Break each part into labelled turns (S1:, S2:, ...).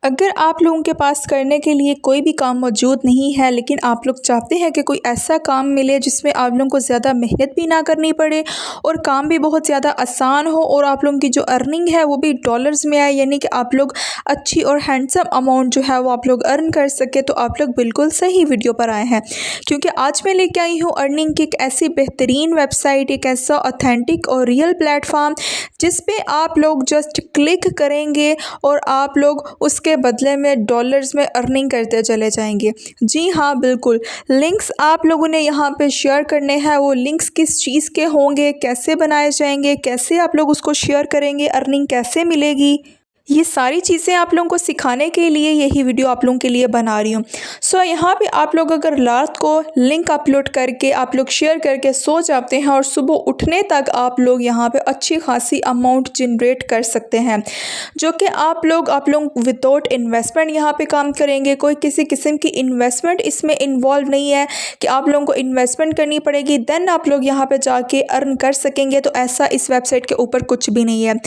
S1: अगर आप लोगों के पास करने के लिए कोई भी काम मौजूद नहीं है, लेकिन आप लोग चाहते हैं कि कोई ऐसा काम मिले जिसमें आप लोगों को ज़्यादा मेहनत भी ना करनी पड़े और काम भी बहुत ज़्यादा आसान हो और आप लोगों की जो अर्निंग है वो भी डॉलर्स में आए, यानी कि आप लोग अच्छी और हैंडसम अमाउंट जो है वो आप लोग अर्न कर सके, तो आप लोग बिल्कुल सही वीडियो पर आए हैं। क्योंकि आज मैं लेके आई हूँ अर्निंग की एक ऐसी बेहतरीन वेबसाइट, एक ऐसा ऑथेंटिक और रियल प्लेटफॉर्म जिस पे आप लोग जस्ट क्लिक करेंगे और आप लोग उसके बदले में डॉलर्स में अर्निंग करते चले जाएंगे। जी हाँ, बिल्कुल। लिंक्स आप लोगों ने यहाँ पे शेयर करने हैं। वो लिंक्स किस चीज़ के होंगे, कैसे बनाए जाएंगे, कैसे आप लोग उसको शेयर करेंगे, अर्निंग कैसे मिलेगी, ये सारी चीज़ें आप लोगों को सिखाने के लिए यही वीडियो आप लोगों के लिए बना रही हूँ। सो यहाँ पे आप लोग अगर रात को लिंक अपलोड करके आप लोग शेयर करके सो जाते हैं और सुबह उठने तक आप लोग यहाँ पे अच्छी खासी अमाउंट जनरेट कर सकते हैं, जो कि आप लोग विदाउट इन्वेस्टमेंट यहाँ पे काम करेंगे। कोई किसी किस्म की इन्वेस्टमेंट इसमें इन्वॉल्व नहीं है कि आप लोगों को इन्वेस्टमेंट करनी पड़ेगी देन आप लोग यहाँ पे जाके अर्न कर सकेंगे। तो ऐसा इस वेबसाइट के ऊपर कुछ भी नहीं है।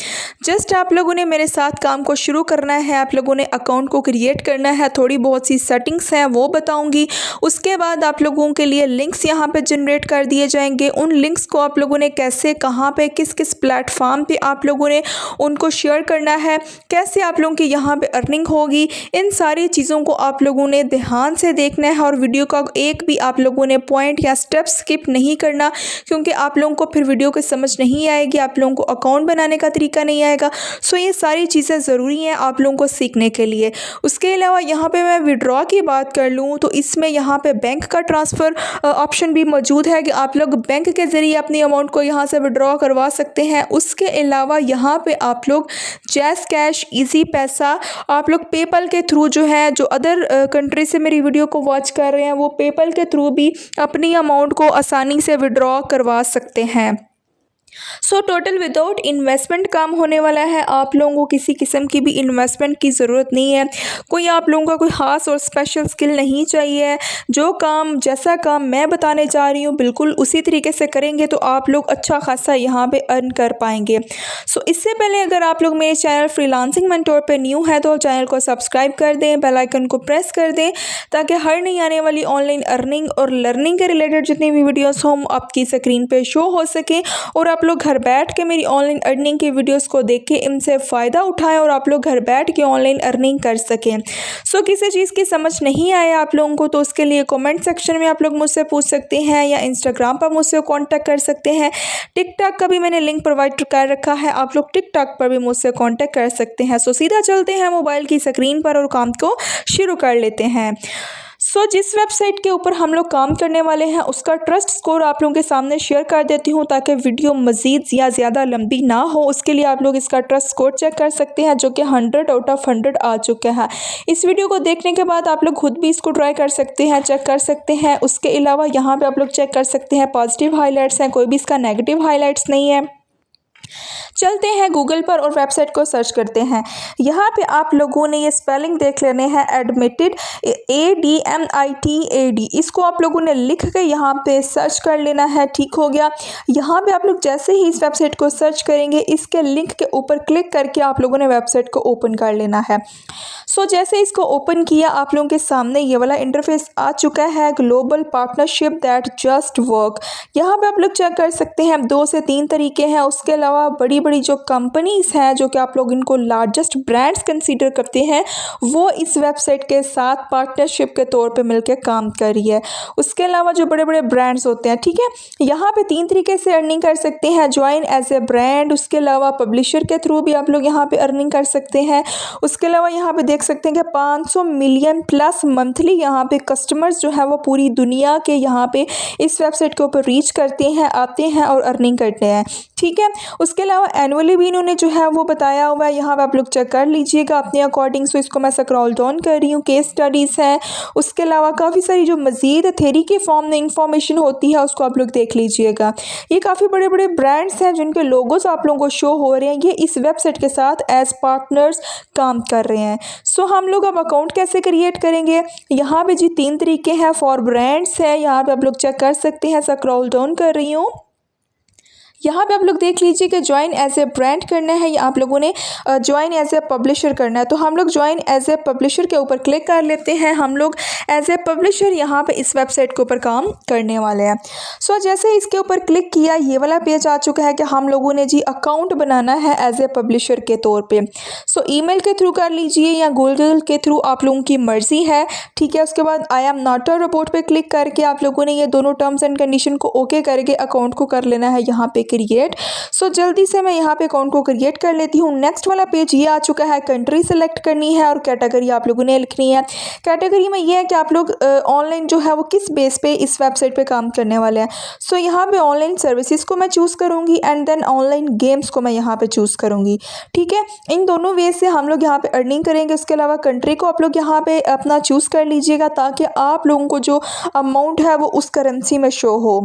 S1: जस्ट आप लोगों ने मेरे साथ काम को शुरू करना है, आप लोगों ने अकाउंट को क्रिएट करना है, थोड़ी बहुत सी सेटिंग्स हैं वो बताऊंगी। उसके बाद आप लोगों के लिए लिंक्स यहाँ पे जनरेट कर दिए जाएंगे। उन लिंक्स को आप लोगों ने कैसे, कहाँ पे, किस किस प्लेटफॉर्म पे आप लोगों ने उनको शेयर करना है, कैसे आप लोगों की यहाँ पे अर्निंग होगी, इन सारी चीज़ों को आप लोगों ने ध्यान से देखना है और वीडियो का एक भी आप लोगों ने पॉइंट या स्टेप स्किप नहीं करना, क्योंकि आप लोगों को फिर वीडियो की समझ नहीं आएगी, आप लोगों को अकाउंट बनाने का तरीका नहीं आएगा। सो ये सारी चीज़ें ज़रूरी हैं आप लोगों को सीखने के लिए। उसके अलावा यहाँ पे मैं विड्रॉ की बात कर लूँ तो इसमें यहाँ पे बैंक का ट्रांसफ़र ऑप्शन भी मौजूद है कि आप लोग बैंक के ज़रिए अपनी अमाउंट को यहाँ से विड्रॉ करवा सकते हैं। उसके अलावा यहाँ पे आप लोग जैज़ कैश, इजी पैसा, आप लोग पेपल के थ्रू जो है, जो अदर कंट्री से मेरी वीडियो को वॉच कर रहे हैं वो पेपल के थ्रू भी अपनी अमाउंट को आसानी से विड्रॉ करवा सकते हैं। सो टोटल विदाउट इन्वेस्टमेंट काम होने वाला है। आप लोगों को किसी किस्म की भी इन्वेस्टमेंट की ज़रूरत नहीं है। कोई आप लोगों का कोई ख़ास और स्पेशल स्किल नहीं चाहिए। जो काम, जैसा काम मैं बताने जा रही हूँ बिल्कुल उसी तरीके से करेंगे तो आप लोग अच्छा खासा यहाँ पे अर्न कर पाएंगे। सो इससे पहले अगर आप लोग मेरे चैनल फ्रीलांसिंग मेंटोर पे न्यू है तो चैनल को सब्सक्राइब कर दें, बेल आइकन को प्रेस कर दें, ताकि हर नई आने वाली ऑनलाइन अर्निंग और लर्निंग के रिलेटेड जितनी भी वीडियोस हों आपकी स्क्रीन पे शो हो सके और आप लोग घर बैठ के मेरी ऑनलाइन अर्निंग की वीडियोस को देख के इनसे फ़ायदा उठाएं और आप लोग घर बैठ के ऑनलाइन अर्निंग कर सकें। सो किसी चीज़ की समझ नहीं आए आप लोगों को तो उसके लिए कमेंट सेक्शन में आप लोग मुझसे पूछ सकते हैं या इंस्टाग्राम पर मुझसे कांटेक्ट कर सकते हैं। टिकटॉक का भी मैंने लिंक प्रोवाइड कर रखा है, आप लोग टिकटॉक पर भी मुझसे कांटेक्ट कर सकते हैं। सो सीधा चलते हैं मोबाइल की स्क्रीन पर और काम को शुरू कर लेते हैं। सो जिस वेबसाइट के ऊपर हम लोग काम करने वाले हैं उसका ट्रस्ट स्कोर आप लोगों के सामने शेयर कर देती हूँ ताकि वीडियो मज़ीद या ज़्यादा लंबी ना हो। उसके लिए आप लोग इसका ट्रस्ट स्कोर चेक कर सकते हैं जो कि 100 आउट ऑफ 100 आ चुका है। इस वीडियो को देखने के बाद आप लोग खुद भी इसको ट्राई कर सकते हैं, चेक कर सकते हैं। उसके अलावा यहाँ पर आप लोग चेक कर सकते हैं पॉजिटिव हाईलाइट्स हैं, कोई भी इसका नेगेटिव हाईलाइट्स नहीं है। चलते हैं गूगल पर और वेबसाइट को सर्च करते हैं। यहाँ पे आप लोगों ने ये स्पेलिंग देख लेने हैं, एडमिटेड, ADMITAD, इसको आप लोगों ने लिख के यहाँ पे सर्च कर लेना है। ठीक हो गया। यहाँ पे आप लोग जैसे ही इस वेबसाइट को सर्च करेंगे इसके लिंक के ऊपर क्लिक करके आप लोगों ने वेबसाइट को ओपन कर लेना है। सो जैसे इसको ओपन किया आप लोगों के सामने ये वाला इंटरफेस आ चुका है, global partnership that just work. यहाँ पे आप लोग चेक कर सकते हैं 2 से 3 तरीके हैं। उसके अलावा बड़ी बड़ी जो कंपनीज हैं जो कि आप लोग इनको लार्जेस्ट ब्रांड्स कंसीडर करते हैं वो इस वेबसाइट के साथ पार्टनरशिप के तौर पे मिलकर काम कर रही है। उसके अलावा जो बड़े बड़े ब्रांड्स होते हैं, ठीक है, यहाँ पे 3 तरीके से अर्निंग कर सकते हैं, ज्वाइन एज ए ब्रांड, उसके अलावा पब्लिशर के थ्रू भी आप लोग यहाँ पे अर्निंग कर सकते हैं। उसके अलावा यहाँ पे देख सकते हैं कि 500 मिलियन प्लस मंथली यहाँ पे कस्टमर्स जो है वो पूरी दुनिया के यहाँ पे इस वेबसाइट के ऊपर रीच करते हैं, आते हैं और अर्निंग करते हैं। ठीक है। उसके अलावा एनुअली भी इन्होंने जो है वो बताया हुआ है, यहाँ पे आप लोग चेक कर लीजिएगा अपने अकॉर्डिंग। सो इसको मैं स्क्रॉल डाउन कर रही हूँ, केस स्टडीज़ हैं। उसके अलावा काफ़ी सारी जो मज़ीद थ्योरी के फॉर्म में इंफॉर्मेशन होती है उसको आप लोग देख लीजिएगा। ये काफ़ी बड़े बड़े ब्रांड्स हैं जिनके लोगोस आप लोगों को शो हो रहे हैं, ये इस वेबसाइट के साथ एज पार्टनर्स काम कर रहे हैं। सो हम लोग अब अकाउंट कैसे क्रिएट करेंगे, यहाँ पे जी 3 तरीके हैं। फॉर ब्रांड्स है, यहाँ पे आप लोग चेक कर सकते हैं, स्क्रॉल डाउन कर रही हूँ। यहाँ पे आप लोग देख लीजिए कि ज्वाइन एज ए ब्रांड करना है या आप लोगों ने ज्वाइन एज ए पब्लिशर करना है। तो हम लोग ज्वाइन एज ए पब्लिशर के ऊपर क्लिक कर लेते हैं। हम लोग एज ए पब्लिशर यहाँ पे इस वेबसाइट के ऊपर काम करने वाले हैं। सो जैसे इसके ऊपर क्लिक किया ये वाला पेज आ चुका है कि हम लोगों ने जी अकाउंट बनाना है एज ए पब्लिशर के तौर पे। सो ईमेल के थ्रू कर लीजिए या गूगल के थ्रू, आप लोगों की मर्ज़ी है, ठीक है। उसके बाद I am not a robot पे क्लिक करके आप लोगों ने ये दोनों टर्म्स एंड कंडीशन को ओके करके अकाउंट को कर लेना है यहाँ पे क्रिएट। सो जल्दी से मैं यहाँ पे अकाउंट को क्रिएट कर लेती हूँ। नेक्स्ट वाला पेज ये आ चुका है, कंट्री सेलेक्ट करनी है और कैटेगरी आप लोगों ने लिखनी है। कैटेगरी में ये है कि आप लोग ऑनलाइन जो है वो किस बेस पे इस वेबसाइट पे काम करने वाले हैं। सो यहाँ पे ऑनलाइन सर्विसेज को मैं चूज़ करूँगी एंड देन ऑनलाइन गेम्स को मैं यहाँ पे चूज़ करूँगी, ठीक है। इन दोनों वे से हम लोग यहाँ पे अर्निंग करेंगे। उसके अलावा कंट्री को आप लोग यहाँ पे अपना चूज़ कर लीजिएगा ताकि आप लोगों को जो अमाउंट है वो उस करेंसी में शो हो।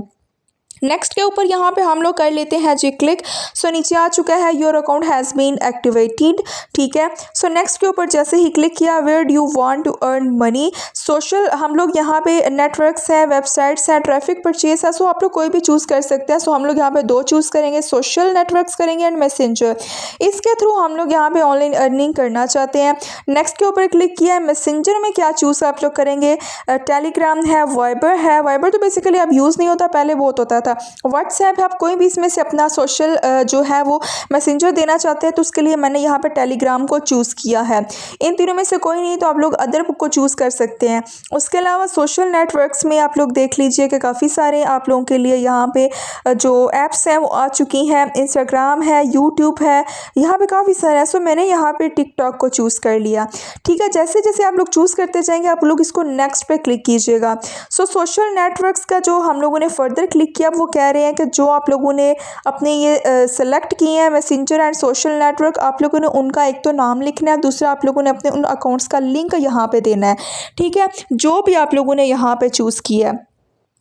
S1: नेक्स्ट के ऊपर यहाँ पे हम लोग कर लेते हैं जी क्लिक। सो नीचे आ चुका है your account has been activated, ठीक है। सो नेक्स्ट के ऊपर जैसे ही क्लिक किया where do you want to earn money, social हम लोग यहाँ पे नेटवर्क्स हैं, वेबसाइट्स हैं, ट्रैफिक परचेज है। सो आप लोग कोई भी चूज़ कर सकते हैं। सो हम लोग यहाँ पे 2 चूज़ करेंगे, सोशल नेटवर्क्स करेंगे एंड मैसेंजर। इसके थ्रू हम लोग यहाँ पे ऑनलाइन अर्निंग करना चाहते हैं। नेक्स्ट के ऊपर क्लिक किया है। मैसेंजर में क्या चूज़ आप लोग करेंगे, टेलीग्राम है, वाइबर है। वाइबर तो बेसिकली अब यूज़ नहीं होता, पहले बहुत होता था। व्हाट्सएप है। आप कोई भी इसमें से अपना सोशल जो है वो मैसेंजर देना चाहते हैं तो उसके लिए मैंने यहाँ पे टेलीग्राम को चूज़ किया है। इन तीनों में से कोई नहीं तो आप लोग अदर को चूज़ कर सकते हैं। उसके अलावा सोशल नेटवर्क्स में आप लोग देख लीजिए कि काफ़ी सारे आप लोगों के लिए यहाँ पे जो ऐप्स हैं वो आ चुकी हैं। इंस्टाग्राम है, यूट्यूब है, यहाँ पे काफ़ी सारे हैं। सो मैंने यहाँ पे टिकटॉक को चूज़ कर लिया, ठीक है। जैसे जैसे आप लोग चूज़ करते जाएंगे आप लोग इसको नेक्स्ट पे क्लिक कीजिएगा। सो सोशल नेटवर्क्स का जो हम लोगों ने फर्दर क्लिक किया वो कह रहे हैं कि जो आप लोगों ने अपने ये सेलेक्ट किए हैं मैसेंजर एंड सोशल नेटवर्क, आप लोगों ने उनका एक तो नाम लिखना है, दूसरा आप लोगों ने अपने उन अकाउंट्स का लिंक यहाँ पे देना है, ठीक है, जो भी आप लोगों ने यहाँ पे चूज़ किया है।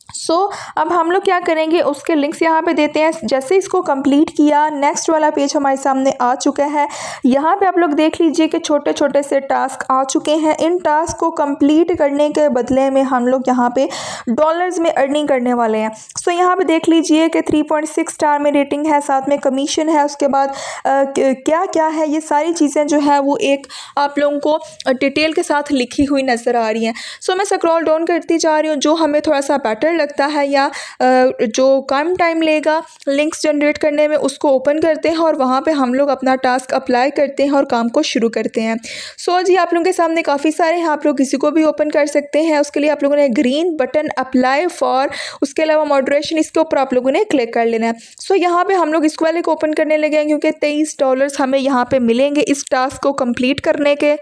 S1: सो अब हम लोग क्या करेंगे, उसके लिंक्स यहाँ पे देते हैं। जैसे इसको कंप्लीट किया नेक्स्ट वाला पेज हमारे सामने आ चुका है। यहाँ पे आप लोग देख लीजिए कि छोटे छोटे से टास्क आ चुके हैं। इन टास्क को कंप्लीट करने के बदले में हम लोग यहाँ पे डॉलर्स में अर्निंग करने वाले हैं। सो यहाँ पे देख लीजिए कि 3.6 स्टार में रेटिंग है, साथ में कमीशन है। उसके बाद क्या क्या है ये सारी चीज़ें जो है वो एक आप लोगों को डिटेल के साथ लिखी हुई नज़र आ रही हैं। सो मैं स्क्रॉल डाउन करती जा रही हूँ। जो हमें थोड़ा सा बेटर लगता है या जो कम टाइम लेगा लिंक्स जनरेट करने में उसको ओपन करते हैं और वहाँ पे हम लोग अपना टास्क अप्लाई करते हैं और काम को शुरू करते हैं। सो जी आप लोगों के सामने काफ़ी सारे हैं, आप लोग किसी को भी ओपन कर सकते हैं। उसके लिए आप लोगों ने ग्रीन बटन अप्लाई फॉर, उसके अलावा मॉडरेशन, इसके ऊपर आप लोगों ने क्लिक कर लेना है। सो यहाँ पे हम लोग इस वाले को ओपन करने लगे हैं क्योंकि $23 हमें यहाँ पे मिलेंगे इस टास्क को कंप्लीट करने के।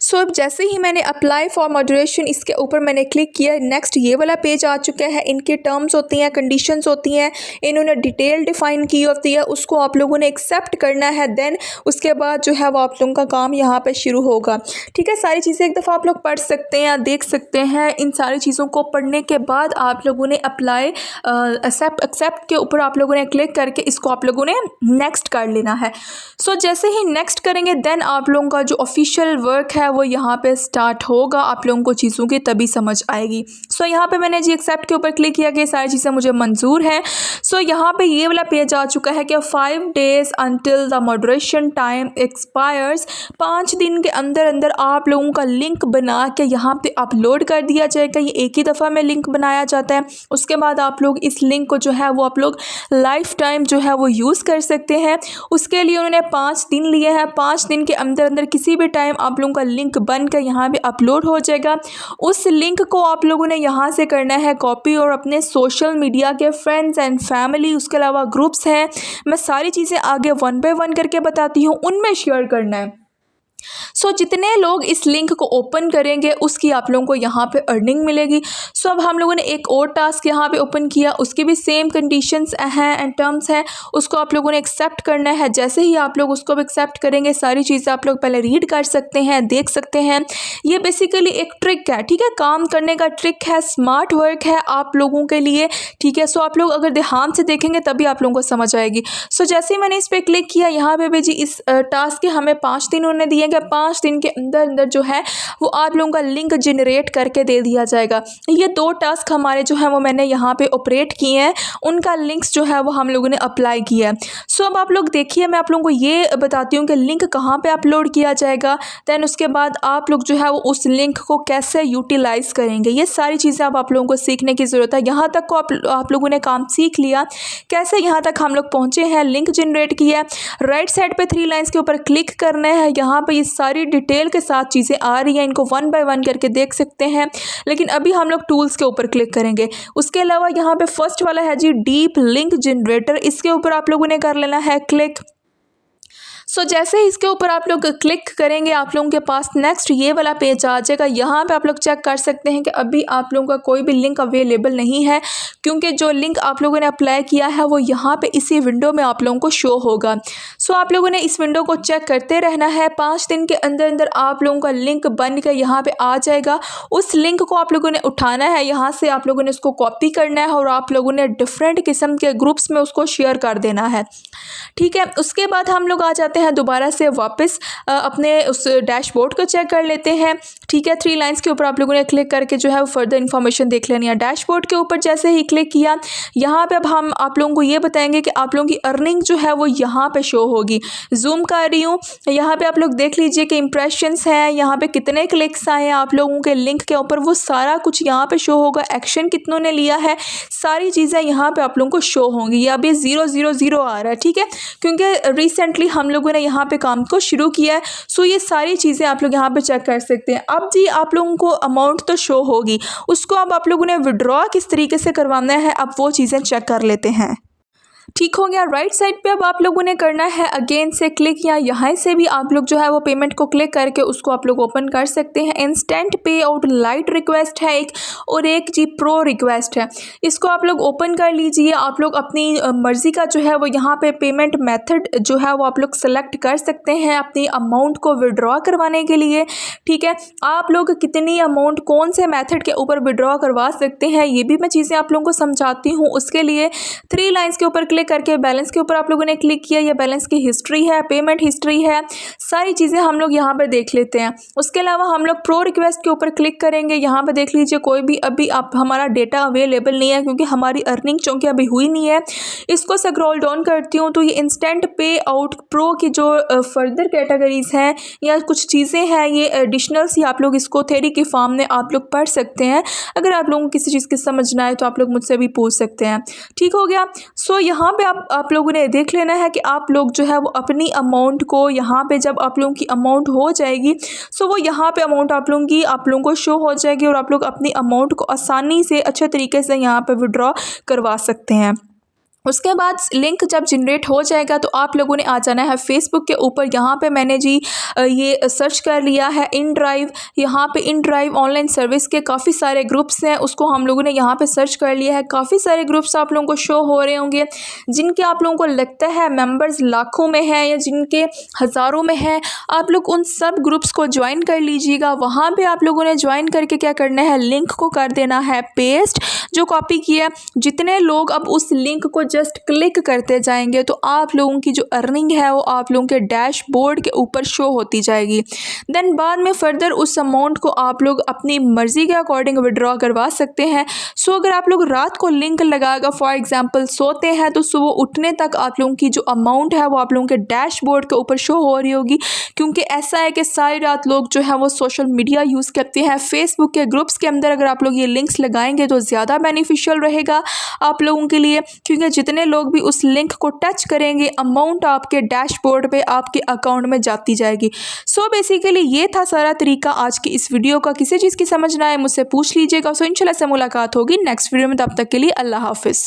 S1: सो अब जैसे ही मैंने अप्लाई फॉर मॉडरेशन इसके ऊपर मैंने क्लिक किया, नेक्स्ट ये वाला पेज आ चुका है। इनके टर्म्स होती हैं, कंडीशंस होती हैं, इन्होंने डिटेल डिफाइन की होती है, उसको आप लोगों ने एक्सेप्ट करना है। देन उसके बाद जो है वो आप लोगों का काम यहाँ पे शुरू होगा, ठीक है। सारी चीज़ें एक दफ़ा आप लोग पढ़ सकते हैं, देख सकते हैं। इन सारी चीज़ों को पढ़ने के बाद आप लोगों ने अप्लाई एक्सेप्ट के ऊपर आप लोगों ने क्लिक करके इसको आप लोगों ने नेक्स्ट कर लेना है। सो जैसे ही नेक्स्ट करेंगे देन आप लोगों का जो ऑफिशियल वर्क है वो यहाँ पे स्टार्ट होगा। आप लोगों को चीज़ों की तभी समझ आएगी। सो यहाँ पे मैंने जी एक्सेप्ट के ऊपर क्लिक किया कि सारी चीज़ें मुझे मंजूर हैं। सो यहाँ पे ये वाला पेज आ चुका है कि 5 days until the moderation time expires, 5 दिन के अंदर अंदर आप लोगों का लिंक बना के यहाँ पे अपलोड कर दिया जाएगा। ये एक ही दफ़ा में लिंक बनाया जाता है। उसके बाद आप लोग इस लिंक को जो है वो आप लोग लाइफ टाइम जो है वो यूज़ कर सकते हैं। उसके लिए उन्होंने 5 दिन लिए हैं। 5 दिन के अंदर अंदर किसी भी टाइम आप लोगों का लिंक बनकर यहाँ पे अपलोड हो जाएगा। उस लिंक को आप लोगों ने यहाँ से करना है कॉपी और अपने सोशल मीडिया के फ्रेंड्स एंड फैमिली, उसके अलावा ग्रुप्स हैं, मैं सारी चीज़ें आगे 1 by 1 करके बताती हूँ, उनमें शेयर करना है। सो जितने लोग इस लिंक को ओपन करेंगे उसकी आप लोगों को यहाँ पे अर्निंग मिलेगी। सो अब हम लोगों ने एक और टास्क यहाँ पे ओपन किया, उसकी भी सेम कंडीशंस हैं एंड टर्म्स हैं, उसको आप लोगों ने एक्सेप्ट करना है। जैसे ही आप लोग उसको भी एक्सेप्ट करेंगे सारी चीज़ें आप लोग पहले रीड कर सकते हैं, देख सकते हैं। ये बेसिकली एक ट्रिक है, ठीक है, काम करने का ट्रिक है, स्मार्ट वर्क है आप लोगों के लिए, ठीक है। सो आप लोग अगर ध्यान से देखेंगे तभी आप लोगों को समझ आएगी। सो जैसे ही मैंने इस पर क्लिक किया यहाँ पे भी जी इस टास्क के हमें 5 दिन उन्होंने दिए करेंगे 5 दिन के अंदर अंदर जो है वो आप लोगों का लिंक जनरेट करके दे दिया जाएगा। ये 2 टास्क हमारे जो है वो मैंने यहाँ पे ऑपरेट किए हैं, उनका लिंक्स जो है वो हम लोगों ने अप्लाई किया है। सो अब आप लोग देखिए, मैं आप लोगों को ये बताती हूँ कि लिंक कहाँ पे अपलोड किया जाएगा, दैन उसके बाद आप लोग जो है वो उस लिंक को कैसे यूटिलाइज़ करेंगे। ये सारी चीज़ें अब आप लोगों को सीखने की ज़रूरत है। यहाँ तक को आप लोगों ने काम सीख लिया, कैसे यहाँ तक हम लोग पहुँचे हैं, लिंक जनरेट किया है। राइट साइड पे 3 लाइन्स के ऊपर क्लिक करना है। यहाँ पे ये सारी डिटेल के साथ चीज़ें आ रही हैं, इनको 1 बाय 1 करके देख सकते हैं। लेकिन अभी हम लोग टूल्स के ऊपर क्लिक करेंगे। उसके अलावा यहाँ पे फर्स्ट वाला है जी डीप लिंक जनरेटर, इसके ऊपर आप लोगों ने कर लेना है क्लिक। सो जैसे ही इसके ऊपर आप लोग क्लिक करेंगे, आप लोगों के पास नेक्स्ट ये वाला पेज आ जाएगा। यहाँ पे आप लोग चेक कर सकते हैं कि अभी आप लोगों का कोई भी लिंक अवेलेबल नहीं है, क्योंकि जो लिंक आप लोगों ने अप्लाई किया है वो यहाँ पे इसी विंडो में आप लोगों को शो होगा। सो आप लोगों ने इस विंडो को चेक करते रहना है। 5 दिन के अंदर अंदर आप लोगों का लिंक बन कर यहाँ पे आ जाएगा। उस लिंक को आप लोगों ने उठाना है, यहाँ से आप लोगों ने उसको कॉपी करना है और आप लोगों ने डिफरेंट किस्म के ग्रुप्स में उसको शेयर कर देना है, ठीक है। उसके बाद हम लोग आ जाते हैं दोबारा से वापस अपने उस डैशबोर्ड को चेक कर लेते हैं, ठीक है। 3 लाइन्स के ऊपर आप लोगों ने क्लिक करके जो है वो फर्दर इन्फॉर्मेशन देख लेनी है। डैशबोर्ड के ऊपर जैसे ही क्लिक किया, यहाँ पे अब हम आप लोगों को ये बताएंगे कि आप लोगों की अर्निंग जो है वो यहाँ पे शो होगी। जूम कर रही हूँ, यहाँ पे आप लोग देख लीजिए कि इंप्रेशंस हैं, यहाँ पे कितने क्लिक्स आए हैं आप लोगों के लिंक के ऊपर, वो सारा कुछ यहाँ पे शो होगा। एक्शन कितनों ने लिया है, सारी चीज़ें यहाँ पे आप लोगों को शो होंगी। ये अभी 000 आ रहा है, ठीक है, क्योंकि रिसेंटली हम लोगों ने यहाँ पे काम को शुरू किया है। सो ये सारी चीज़ें आप लोग यहाँ पे चेक कर सकते हैं। अब जी आप लोगों को अमाउंट तो शो होगी, उसको अब आप लोगों ने विड्रॉ किस तरीके से करवाना है, अब वो चीज़ें चेक कर लेते हैं। ठीक हो गया। राइट साइड पे अब आप लोगों ने करना है अगेन से क्लिक, या यहाँ से भी आप लोग जो है वो पेमेंट को क्लिक करके उसको आप लोग ओपन कर सकते हैं। इंस्टेंट पे आउट लाइट रिक्वेस्ट है एक, और एक जी प्रो रिक्वेस्ट है। इसको आप लोग ओपन कर लीजिए। आप लोग अपनी मर्ज़ी का जो है वो यहाँ पे पेमेंट मेथड जो है वो आप लोग सेलेक्ट कर सकते हैं अपनी अमाउंट को विड्रॉ करवाने के लिए, ठीक है। आप लोग कितनी अमाउंट कौन से मेथड के ऊपर विड्रॉ करवा सकते हैं, ये भी मैं चीज़ें आप लोगों को समझाती हूँ। उसके लिए 3 लाइन्स के ऊपर क्लिक करके बैलेंस के ऊपर आप लोगों ने क्लिक किया। ये बैलेंस की हिस्ट्री है, पेमेंट हिस्ट्री है, सारी चीज़ें हम लोग यहाँ पर देख लेते हैं। उसके अलावा हम लोग प्रो रिक्वेस्ट के ऊपर क्लिक करेंगे। यहाँ पे देख लीजिए कोई भी अभी आप हमारा डेटा अवेलेबल नहीं है, क्योंकि हमारी अर्निंग चूँकि अभी हुई नहीं है। इसको स्क्रॉल डाउन करती हूँ तो ये इंस्टेंट पे आउट प्रो की जो फर्दर कैटेगरीज हैं या कुछ चीज़ें हैं, ये एडिशनल्स, ही आप लोग इसको थ्योरी के फॉर्म में आप लोग पढ़ सकते हैं। अगर आप लोगों को किसी चीज़ की समझ ना आए तो आप लोग मुझसे भी पूछ सकते हैं, ठीक हो गया। सो यहाँ पे आप लोगों ने देख लेना है कि आप लोग जो है वो अपनी अमाउंट को यहाँ पे जब आप लोगों की अमाउंट हो जाएगी, सो वो यहाँ पे अमाउंट आप लोगों को शो हो जाएगी और आप लोग अपनी अमाउंट को आसानी से अच्छे तरीके से यहाँ पे विड्रॉ करवा सकते हैं। उसके बाद लिंक जब जनरेट हो जाएगा तो आप लोगों ने आ जाना है फेसबुक के ऊपर। यहाँ पे मैंने जी ये सर्च कर लिया है इन ड्राइव। यहाँ पे इन ड्राइव ऑनलाइन सर्विस के काफ़ी सारे ग्रुप्स हैं, उसको हम लोगों ने यहाँ पे सर्च कर लिया है। काफ़ी सारे ग्रुप्स आप लोगों को शो हो रहे होंगे, जिनके आप लोगों को लगता है मेंबर्स लाखों में हैं या जिनके हज़ारों में हैं। आप लोग उन सब ग्रुप्स को ज्वाइन कर लीजिएगा। वहाँ पर आप लोगों ने ज्वाइन करके क्या करना है, लिंक को कर देना है पेस्ट, जो कॉपी किया। जितने लोग अब उस लिंक को जस्ट क्लिक करते जाएंगे तो आप लोगों की जो अर्निंग है वो आप लोगों के डैशबोर्ड के ऊपर शो होती जाएगी। देन बाद में फर्दर उस अमाउंट को आप लोग अपनी मर्ज़ी के अकॉर्डिंग विड्रॉ करवा सकते हैं। सो अगर आप लोग रात को लिंक लगाकर फॉर एग्जांपल सोते हैं तो सुबह उठने तक आप लोगों की जो अमाउंट है वो आप लोगों के डैशबोर्ड के ऊपर शो हो रही होगी। क्योंकि ऐसा है कि सारी रात लोग जो है वो सोशल मीडिया यूज़ करते हैं। फेसबुक के ग्रुप्स के अंदर अगर आप लोग ये लिंक्स लगाएंगे तो ज़्यादा बेनिफिशियल रहेगा आप लोगों के लिए, क्योंकि जितने लोग भी उस लिंक को टच करेंगे अमाउंट आपके डैशबोर्ड पे आपके अकाउंट में जाती जाएगी। सो बेसिकली ये था सारा तरीका आज की इस वीडियो का। किसी चीज़ की समझ ना आए मुझसे पूछ लीजिएगा। सो इंशाल्लाह से मुलाकात होगी नेक्स्ट वीडियो में, तब तक के लिए अल्लाह हाफिज़।